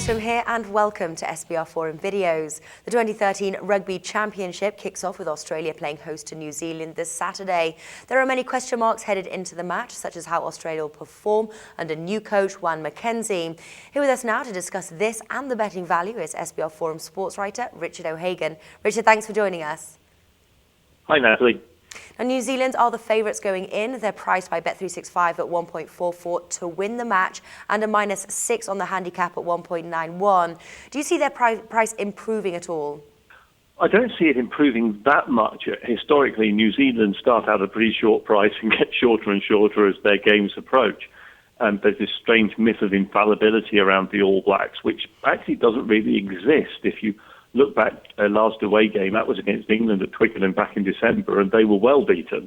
Rydström here and welcome to SBR Forum Videos. The 2013 Rugby Championship kicks off with Australia playing host to New Zealand this Saturday. There are many question marks headed into the match, such as how Australia will perform under new coach Juan McKenzie. Here with us now to discuss this and the betting value is SBR Forum sports writer Richard O'Hagan. Richard, thanks for joining us. Hi, Natalie. Now, New Zealand are the favourites going in. They're priced by Bet365 at 1.44 to win the match and a -6 on the handicap at 1.91. Do you see their price improving at all? I don't see it improving that much. Historically, New Zealand start out at a pretty short price and get shorter and shorter as their games approach. And there's this strange myth of infallibility around the All Blacks, which actually doesn't really exist. If you look back at their last away game, that was against England at Twickenham back in December, and they were well beaten.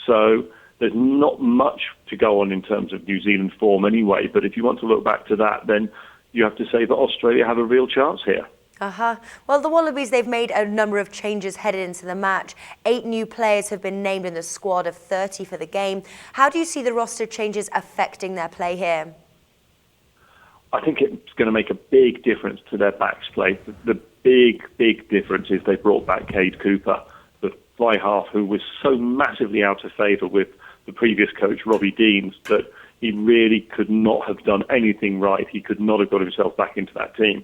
So there's not much to go on in terms of New Zealand form anyway. But if you want to look back to that, then you have to say that Australia have a real chance here. Well, the Wallabies, they've made a number of changes headed into the match. 8 new players have been named in the squad of 30 for the game. How do you see the roster changes affecting their play here? I think it's going to make a big difference to their backs play. The big difference is they brought back Cade Cooper, the fly half who was so massively out of favour with the previous coach, Robbie Deans, that he really could not have done anything right. He could not have got himself back into that team.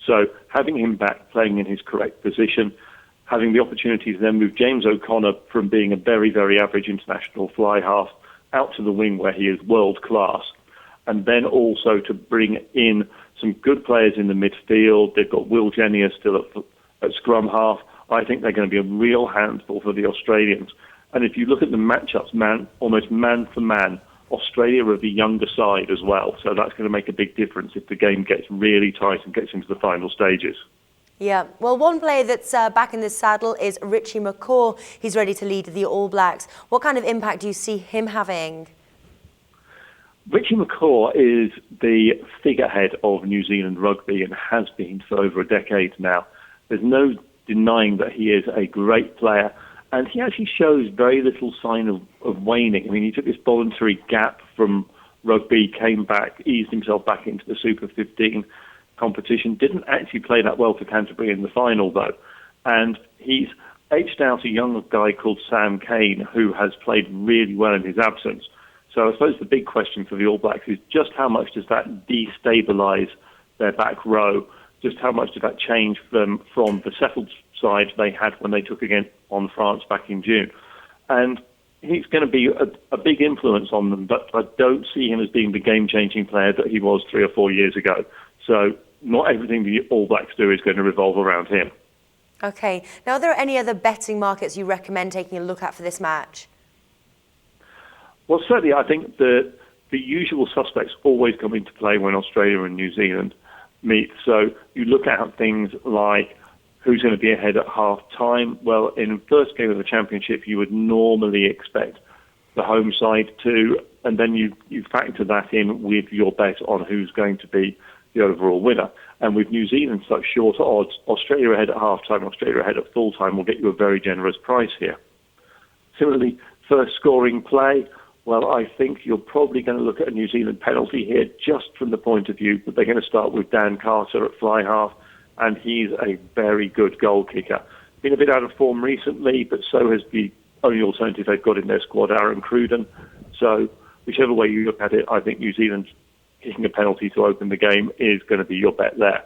So having him back playing in his correct position, having the opportunity to then move James O'Connor from being a very, very average international fly half out to the wing where he is world class, and then also to bring in some good players in the midfield. They've got Will Jenner still at scrum half. I think they're going to be a real handful for the Australians. And if you look at the matchups, almost man for man, Australia are the younger side as well. So that's going to make a big difference if the game gets really tight and gets into the final stages. Yeah, well, one player that's back in the saddle is Richie McCaw. He's ready to lead the All Blacks. What kind of impact do you see him having? Richie McCaw is the figurehead of New Zealand rugby and has been for over a decade now. There's no denying that he is a great player, and he actually shows very little sign of waning. I mean, he took this voluntary gap from rugby, came back, eased himself back into the Super 15 competition, didn't actually play that well for Canterbury in the final, though. And he's edged out a young guy called Sam Cane, who has played really well in his absence. So I suppose the big question for the All Blacks is just how much does that destabilise their back row? Just how much does that change them from the settled side they had when they took again on France back in June? And he's going to be a big influence on them, but I don't see him as being the game-changing player that he was 3 or 4 years ago. So not everything the All Blacks do is going to revolve around him. Okay. Now, are there any other betting markets you recommend taking a look at for this match? Well, certainly I think the usual suspects always come into play when Australia and New Zealand meet. So you look at things like who's going to be ahead at half-time. Well, in the first game of the championship, you would normally expect the home side to, and then you factor that in with your bet on who's going to be the overall winner. And with New Zealand such shorter odds, Australia ahead at half-time, Australia ahead at full-time will get you a very generous price here. Similarly, first scoring play, well, I think you're probably going to look at a New Zealand penalty here just from the point of view that they're going to start with Dan Carter at fly half, and he's a very good goal kicker. Been a bit out of form recently, but so has the only alternative they've got in their squad, Aaron Cruden. So whichever way you look at it, I think New Zealand kicking a penalty to open the game is going to be your bet there.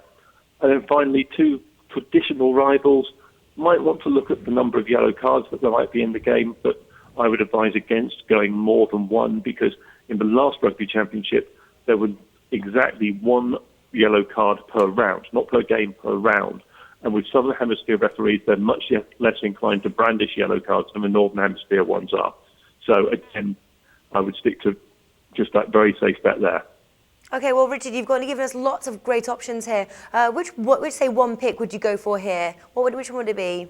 And then finally, 2 traditional rivals might want to look at the number of yellow cards that there might be in the game, but I would advise against going more than one, because in the last Rugby Championship, there was exactly 1 yellow card per round, not per game, per round. And with Southern Hemisphere referees, they're much less inclined to brandish yellow cards than the Northern Hemisphere ones are. So again, I would stick to just that very safe bet there. Okay, well, Richard, you've given us lots of great options here. Which say one pick would you go for here? Which one would it be?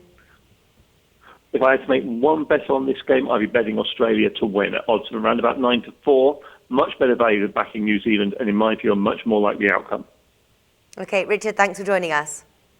If I had to make one bet on this game, I'd be betting Australia to win at odds of around about 9-4. Much better value than backing New Zealand, and in my view, a much more likely outcome. Okay, Richard, thanks for joining us.